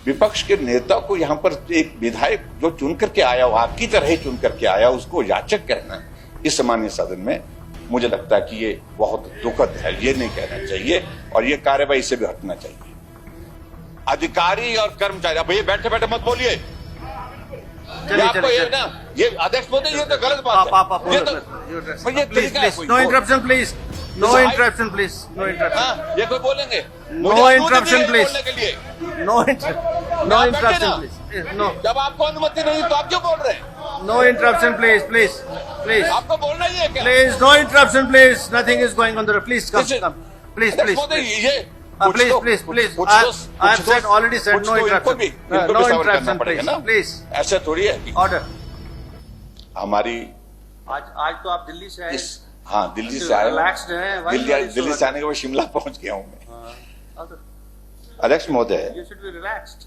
विपक्ष के नेता को यहाँ पर एक विधायक जो चुन करके आया हो, आपकी तरह ही चुन करके आया, उसको याचक कहना इस सामान्य सदन में मुझे लगता है कि ये बहुत दुखद है। ये नहीं कहना चाहिए और ये कार्यवाही से भी हटना चाहिए। अधिकारी और कर्मचारी, अब ये बैठे बैठे मत बोलिए। आपको ये ना, ये अध्यक्ष महोदय, ये तो गलत बात है। ये तो ये तरीका है। No interruption please, no interruption please, no interruption. ये कोई बोलेंगे? नो इंटरप्शन प्लीज, बोलने के लिए नो इंटरप्शन प्लीज, नो। जब आपको अनुमति नहीं तो आप क्यों बोल रहे हैं? No interruption please, please, please. आपको बोलना ही है क्या? Please, no interruption please, nothing is going on the please come, please, please, ये please, please, please. I have said already said no interruption, no interruption please, please। ऐसे थोड़ी है। Order। हमारी आज तो आप दिल्ली से आए। हाँ, दिल्ली से आए। रिलैक्स्ड हैं। दिल्ली से आने के बाद शिमला पहुंच गया हूँ मैं। अध्यक्ष महोदय, You should be relaxed।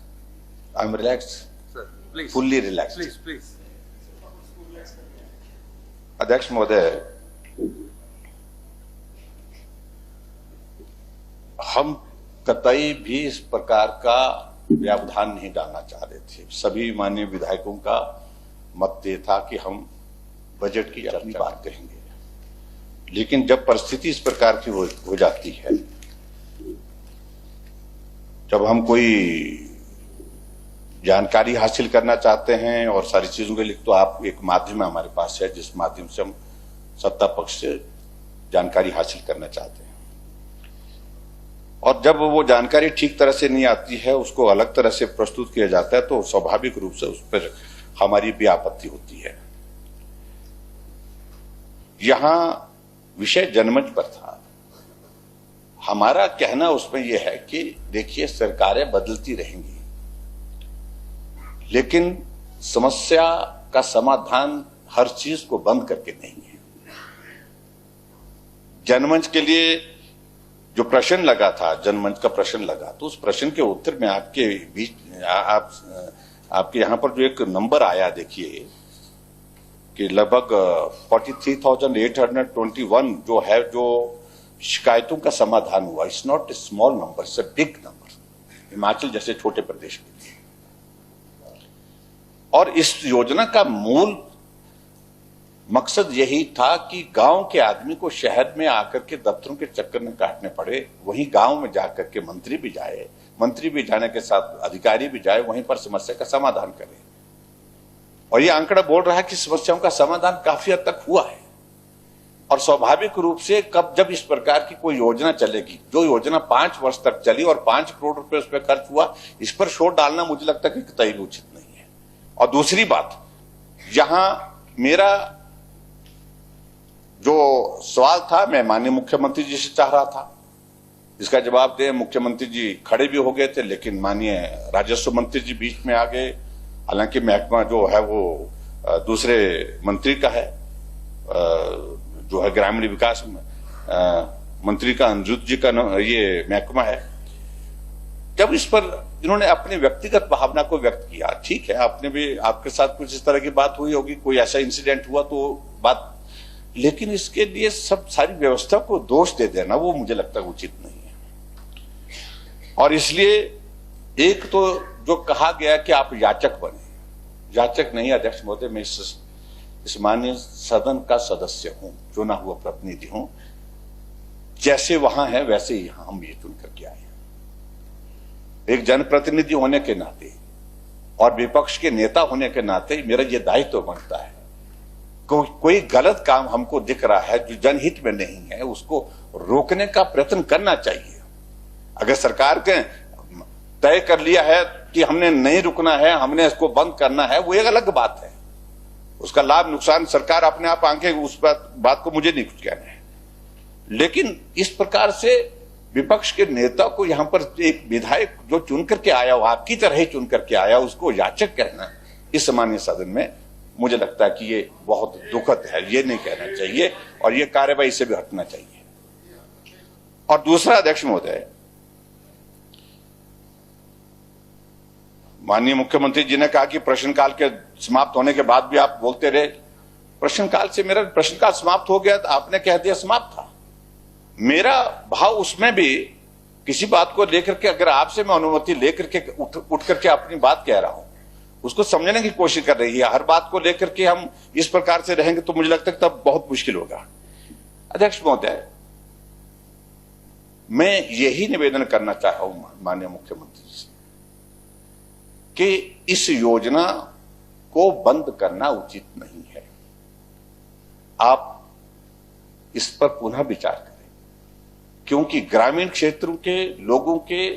I am relaxed, Sir, please। Fully relaxed. Please, please। अध्यक्ष महोदय, हम कतई भी इस प्रकार का व्यवधान नहीं डालना चाह रहे थे। सभी माननीय विधायकों का मत ये था कि हम बजट की अपनी बात कहेंगे, लेकिन जब परिस्थिति इस प्रकार की हो जाती है, जब हम कोई जानकारी हासिल करना चाहते हैं और सारी चीजों के लिए, तो आप एक माध्यम हमारे पास है जिस माध्यम से हम सत्ता पक्ष से जानकारी हासिल करना चाहते हैं, और जब वो जानकारी ठीक तरह से नहीं आती है, उसको अलग तरह से प्रस्तुत किया जाता है, तो स्वाभाविक रूप से उस पर हमारी भी आपत्ति होती है। यहां विषय जनमंच पर था। हमारा कहना उसमें यह है कि देखिए, सरकारें बदलती रहेंगी, लेकिन समस्या का समाधान हर चीज को बंद करके नहीं है। जनमंच के लिए जो प्रश्न लगा था, जनमंच का प्रश्न लगा, तो उस प्रश्न के उत्तर में आपके बीच आपके यहां पर जो एक नंबर आया, देखिए कि लगभग 43,821 जो है, जो शिकायतों का समाधान हुआ। It's not a small number, it's a big number, Himachal जैसे छोटे प्रदेश के लिए। और इस योजना का मूल मकसद यही था कि गांव के आदमी को शहर में आकर के दफ्तरों के चक्कर में काटने पड़े, वहीं गांव में जाकर के मंत्री भी जाए, मंत्री भी जाने के साथ अधिकारी भी जाए, वहीं पर समस्या का समाधान करे। और ये आंकड़ा बोल रहा है कि समस्याओं का समाधान काफी हद तक हुआ है। और स्वाभाविक रूप से जब इस प्रकार की कोई योजना चलेगी, जो योजना 5 वर्ष तक चली और 5 करोड़ रुपए उस पर खर्च हुआ, इस पर शोर डालना मुझे लगता है कि कतई भी उचित नहीं है। और दूसरी बात, यहां मेरा जो सवाल था, मैं माननीय मुख्यमंत्री जी से चाह रहा था इसका जवाब दे। मुख्यमंत्री जी खड़े भी हो गए थे, लेकिन माननीय राजस्व मंत्री जी बीच में आ गए। हालांकि महकमा जो है वो दूसरे मंत्री का है, जो है ग्रामीण विकास मंत्री का, अनिरुद्ध जी का ये महकमा है। जब इस पर इन्होंने अपनी व्यक्तिगत भावना को व्यक्त किया, ठीक है, आपने भी, आपके साथ कुछ इस तरह की बात हुई होगी, कोई ऐसा इंसिडेंट हुआ तो बात, लेकिन इसके लिए सब सारी व्यवस्था को दोष दे देना वो मुझे लगता है उचित नहीं है। और इसलिए एक तो जो कहा गया कि आप याचक बने, याचक नहीं अध्यक्ष महोदय, मैं इस माननीय सदन का सदस्य हूं, चुना हुआ प्रतिनिधि हूं। जैसे वहां है वैसे ही यहां हम ये चुन करके आए हैं। एक जनप्रतिनिधि होने के नाते और विपक्ष के नेता होने के नाते मेरा ये दायित्व बनता है, कोई गलत काम हमको दिख रहा है जो जनहित में नहीं है, उसको रोकने का प्रयत्न करना चाहिए। अगर सरकार के तय कर लिया है कि हमने नहीं रुकना है, हमने इसको बंद करना है, वो एक अलग बात है। उसका लाभ नुकसान सरकार अपने आप आंके, उस बात को मुझे नहीं कुछ कहना है। लेकिन इस प्रकार से विपक्ष के नेता को यहां पर एक विधायक जो चुन करके आया हो, आपकी तरह ही चुन करके आया, उसको याचक कहना इस सामान्य सदन में मुझे लगता है कि ये बहुत दुखद है। ये नहीं कहना चाहिए और ये कार्यवाही से भी हटना चाहिए। और दूसरा अध्यक्ष महोदय, माननीय मुख्यमंत्री जी ने कहा कि प्रश्नकाल के समाप्त होने के बाद भी आप बोलते रहे। प्रश्नकाल से मेरा प्रश्नकाल समाप्त हो गया, तो आपने कह दिया समाप्त था। मेरा भाव उसमें भी किसी बात को लेकर के अगर आपसे मैं अनुमति लेकर के उठ करके अपनी बात कह रहा हूं, उसको समझने की कोशिश कर रही है, हर बात को लेकर के हम इस प्रकार से रहेंगे तो मुझे लगता है तब बहुत मुश्किल होगा। अध्यक्ष महोदय, मैं यही निवेदन करना चाह रहा हूं माननीय मुख्यमंत्री जी से कि इस योजना को बंद करना उचित नहीं है। आप इस पर पुनः विचार करें, क्योंकि ग्रामीण क्षेत्रों के लोगों के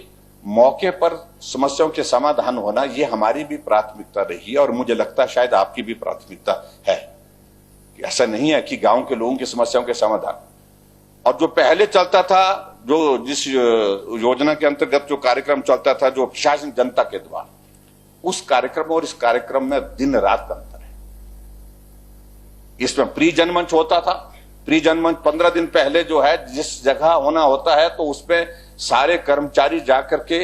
मौके पर समस्याओं के समाधान होना ये हमारी भी प्राथमिकता रही है और मुझे लगता है शायद आपकी भी प्राथमिकता है। ऐसा नहीं है कि गांव के लोगों की समस्याओं के समाधान, और जो पहले चलता था, जो जिस योजना के अंतर्गत जो कार्यक्रम चलता था, जो प्रशासन जनता के द्वारा, उस कार्यक्रम और इस कार्यक्रम में दिन रात का अंतर है। इसमें प्री जनमंच होता था, प्री जनमंच 15 दिन पहले जो है जिस जगह होना होता है तो उसमें सारे कर्मचारी जाकर के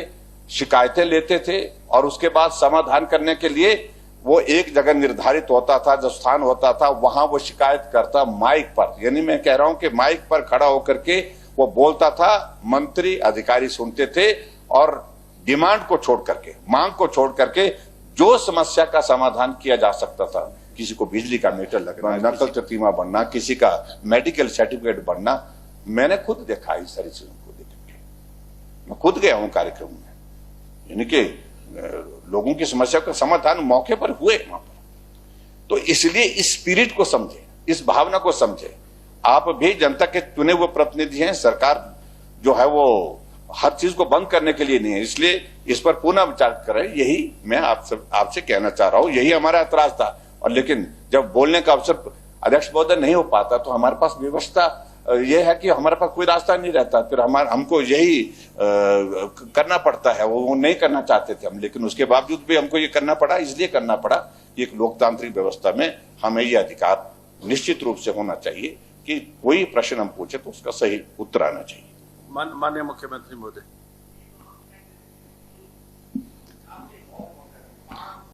शिकायतें लेते थे और उसके बाद समाधान करने के लिए वो एक जगह निर्धारित होता था, जो स्थान होता था वहां वो शिकायत करता माइक पर, यानी मैं कह रहा हूं कि माइक पर खड़ा होकर के वो बोलता था, मंत्री अधिकारी सुनते थे और डिमांड को छोड़ करके, मांग को छोड़ करके जो समस्या का समाधान किया जा सकता था, किसी को बिजली का मीटर लगना, नकल प्रतिमा बनना, किसी का मेडिकल सर्टिफिकेट बनना, मैंने खुद देखा इस सारी चीजों को देख के, मैं खुद गया हूं कार्यक्रम में, यानी कि लोगों की समस्या का समाधान मौके पर हुए वहां पर। तो इसलिए इस स्पिरिट को समझे, इस भावना को समझे। आप भी जनता के चुने हुए प्रतिनिधि हैं, सरकार जो है वो हर चीज को बंद करने के लिए नहीं है, इसलिए इस पर पुनः विचार करें, यही मैं आपसे कहना चाह रहा हूं। यही हमारा ऐतराज था। और लेकिन जब बोलने का अवसर अध्यक्ष महोदय नहीं हो पाता तो हमारे पास व्यवस्था यह है कि हमारे पास कोई रास्ता नहीं रहता, फिर हमको यही करना पड़ता है। वो नहीं करना चाहते थे हम, लेकिन उसके बावजूद भी हमको ये करना पड़ा। इसलिए करना पड़ा कि एक लोकतांत्रिक व्यवस्था में हमें ये अधिकार निश्चित रूप से होना चाहिए कि कोई प्रश्न हम पूछे तो उसका सही उत्तर आना चाहिए। माननीय मुख्यमंत्री महोदय।